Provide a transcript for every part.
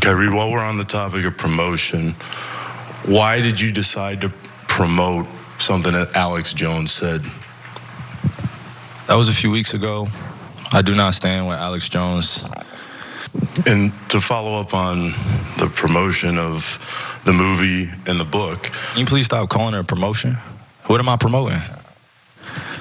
Kyrie, while we're on the topic of promotion, why did you decide to promote something that Alex Jones said? That was a few weeks ago. I do not stand with Alex Jones. And to follow up on the promotion of the movie and the book. Can you please stop calling it a promotion? What am I promoting?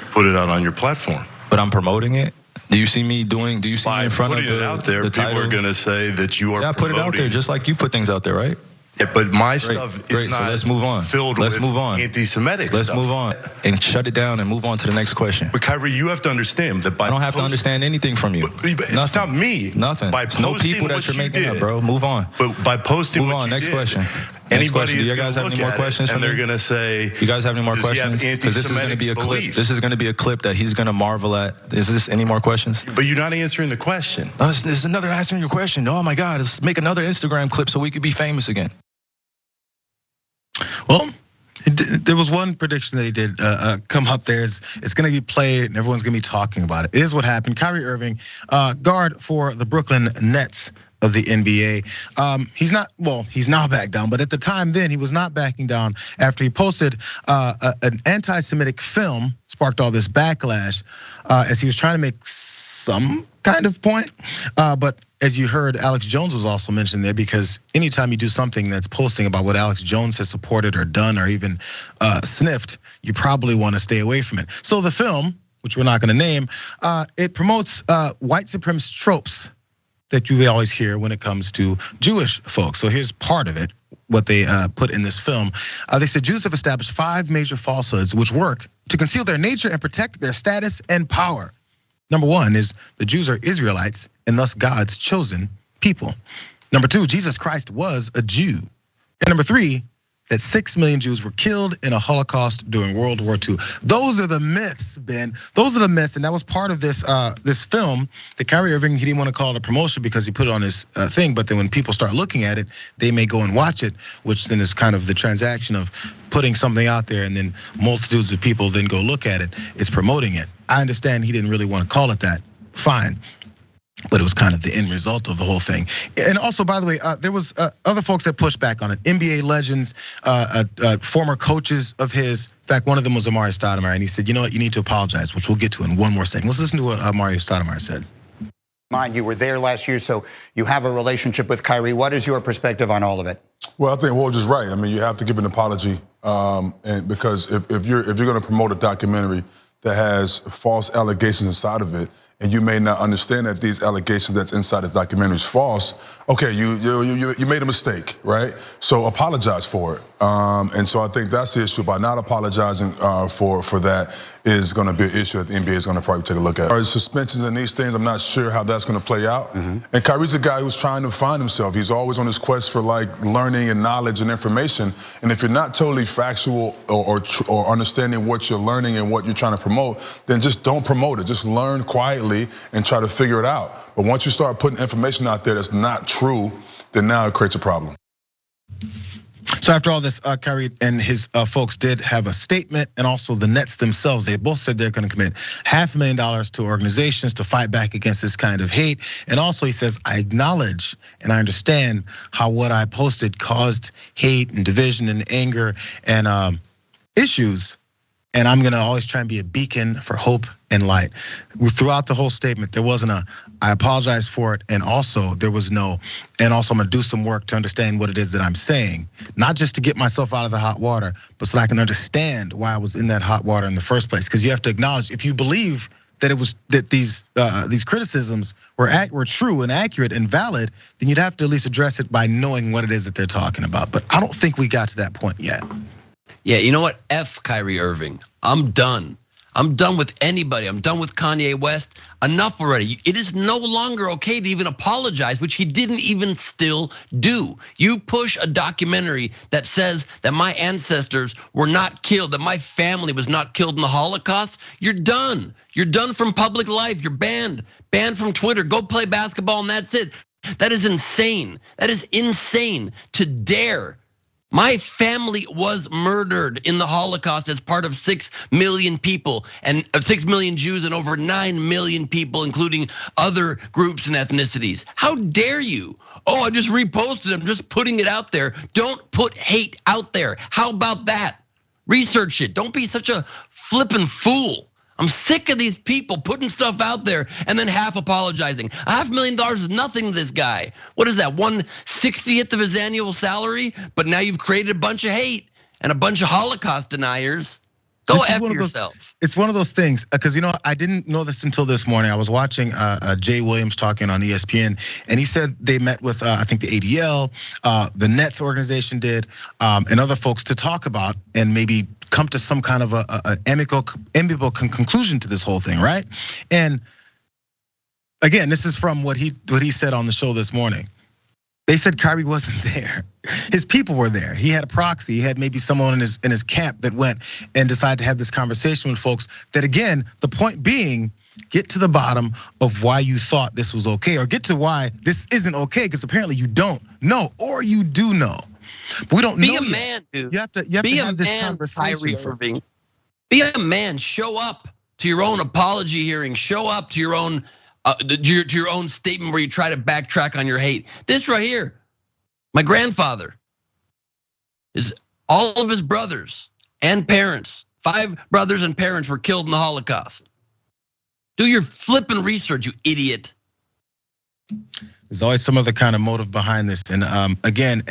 Put it out on your platform. But I'm promoting it? Do you see me in front of putting it out there, people are going to say that you are promoting. Yeah, I put it out there just like you put things out there, right? Yeah, but my stuff is not so let's move on. Filled let's with move on. Anti-Semitic Let's stuff. move on and shut it down and move on to the next question. But Kyrie, you have to understand that by I don't have to understand anything from you. But it's not me. Nothing. By It's no people that you're making up, bro. Move on. But by posting move what on. you Next did, question. Anybody Do is you guys have look any more at questions it, for and me? they're going to say, you guys have any more does he have questions? Because this is going to be a clip. beliefs? This is going to be a clip that he's going to marvel at. Is this any more questions? But you're not answering the question. Oh, this is another answering your question. Oh my God, let's make another Instagram clip so we could be famous again. Well, there was one prediction that he did come up there. It's going to be played and everyone's going to be talking about it. It is what happened. Kyrie Irving, guard for the Brooklyn Nets of the NBA. He's now back down, but at the time then he was not backing down after he posted an anti-Semitic film, sparked all this backlash as he was trying to make some kind of point. But as you heard, Alex Jones was also mentioned there, because anytime you do something that's posting about what Alex Jones has supported or done or even sniffed, you probably want to stay away from it. So the film, which we're not going to name, it promotes white supremacist tropes that you always hear when it comes to Jewish folks. So here's part of it, what they put in this film. They said Jews have established 5 major falsehoods which work to conceal their nature and protect their status and power. Number 1 is the Jews are Israelites and thus God's chosen people. Number 2, Jesus Christ was a Jew. And number 3, that 6 million Jews were killed in a Holocaust during World War II. Those are the myths, Ben. Those are the myths, and that was part of this this film that Kyrie Irving, he didn't want to call it a promotion because he put it on his thing. But then when people start looking at it, they may go and watch it, which then is kind of the transaction of putting something out there and then multitudes of people then go look at it. It's promoting it. I understand he didn't really want to call it that. Fine. But it was kind of the end result of the whole thing. And also, by the way, there was other folks that pushed back on it. NBA legends, former coaches of his. In fact, one of them was Amari Stoudemire, and he said, you know what, you need to apologize, which we'll get to in one more second. Let's listen to what Amari Stoudemire said. Mind you were there last year, so you have a relationship with Kyrie. What is your perspective on all of it? Well, I think Woj is right. I mean, you have to give an apology, and because if you're going to promote a documentary that has false allegations inside of it, and you may not understand that these allegations that's inside the documentary is false, okay, you made a mistake, right? So apologize for it. And so I think that's the issue. By not apologizing for that is going to be an issue that the NBA is going to probably take a look at. Suspensions and these things, I'm not sure how that's going to play out. And Kyrie's a guy who's trying to find himself. He's always on his quest for like learning and knowledge and information. And if you're not totally factual or understanding what you're learning and what you're trying to promote, then just don't promote it. Just learn quietly and try to figure it out. But once you start putting information out there that's not true, then now it creates a problem. So after all this, Kyrie and his folks did have a statement, and also the Nets themselves, they both said they're gonna commit $500,000 to organizations to fight back against this kind of hate. And also he says, I acknowledge and I understand how what I posted caused hate and division and anger and issues. And I'm gonna always try and be a beacon for hope and light. Throughout the whole statement, there wasn't I apologize for it, and also there was no, and also I'm gonna do some work to understand what it is that I'm saying. Not just to get myself out of the hot water, but so that I can understand why I was in that hot water in the first place. Because you have to acknowledge, if you believe that it was that these criticisms were true and accurate and valid, then you'd have to at least address it by knowing what it is that they're talking about. But I don't think we got to that point yet. Yeah, you know what? F Kyrie Irving. I'm done. I'm done with anybody. I'm done with Kanye West. Enough already. It is no longer okay to even apologize, which he didn't even still do. You push a documentary that says that my ancestors were not killed, that my family was not killed in the Holocaust, you're done. You're done from public life. You're banned. Banned from Twitter. Go play basketball and that's it. That is insane. That is insane to dare My family was murdered in the Holocaust as part of 6 million people and 6 million Jews and over 9 million people, including other groups and ethnicities. How dare you? Oh, I just reposted. I'm just putting it out there. Don't put hate out there. How about that? Research it. Don't be such a flippin' fool. I'm sick of these people putting stuff out there and then half apologizing. $500,000 is nothing to this guy. What is that, 1/60th of his annual salary? But now you've created a bunch of hate and a bunch of Holocaust deniers. Go F yourself. It's one of those things, because I didn't know this until this morning. I was watching Jay Williams talking on ESPN, and he said they met with I think the ADL, the Nets organization did, and other folks to talk about and maybe come to some kind of a amicable conclusion to this whole thing, right? And again, this is from what he said on the show this morning. They said Kyrie wasn't there. His people were there. He had a proxy. He had maybe someone in his camp that went and decided to have this conversation with folks. That again, the point being, get to the bottom of why you thought this was okay, or get to why this isn't okay, because apparently you don't know, or you do know. But we don't know. Be a man, dude. You have to have this conversation. Kyrie Irving. Be a man. Show up to your own apology hearing. Show up to your own to your own statement where you try to backtrack on your hate. This right here, my grandfather, is all of his brothers and parents, 5 brothers and parents were killed in the Holocaust. Do your flipping research, you idiot. There's always some other kind of motive behind this, and again,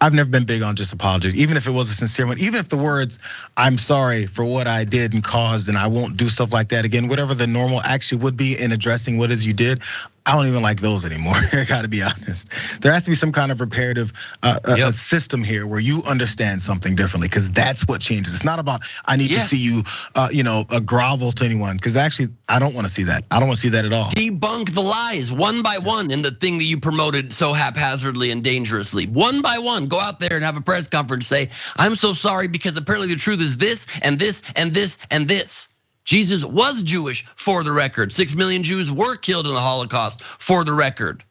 I've never been big on just apologies, even if it was a sincere one, even if the words, I'm sorry for what I did and caused, and I won't do stuff like that again, whatever the normal action would be in addressing what it is you did, I don't even like those anymore, I gotta be honest. There has to be some kind of reparative a system here where you understand something differently, because that's what changes. It's not about, I need to see you, a grovel to anyone, because actually, I don't wanna see that. I don't wanna see that at all. Debunk the lies one by one in the thing that you promoted so haphazardly and dangerously. One by one, go out there and have a press conference, say, I'm so sorry because apparently the truth is this and this and this and this. Jesus was Jewish, for the record. 6 million Jews were killed in the Holocaust, for the record.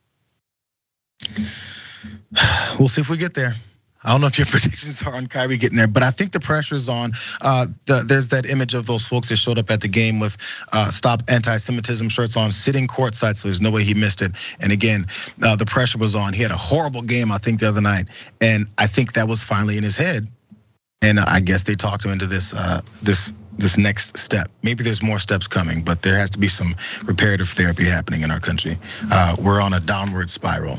We'll see if we get there. I don't know if your predictions are on Kyrie getting there, but I think the pressure's on. There's that image of those folks that showed up at the game with Stop Anti-Semitism shirts on, sitting courtside, so there's no way he missed it. And again, the pressure was on. He had a horrible game, I think, the other night, and I think that was finally in his head. And I guess they talked him into this next step. Maybe there's more steps coming, but there has to be some reparative therapy happening in our country. We're on a downward spiral.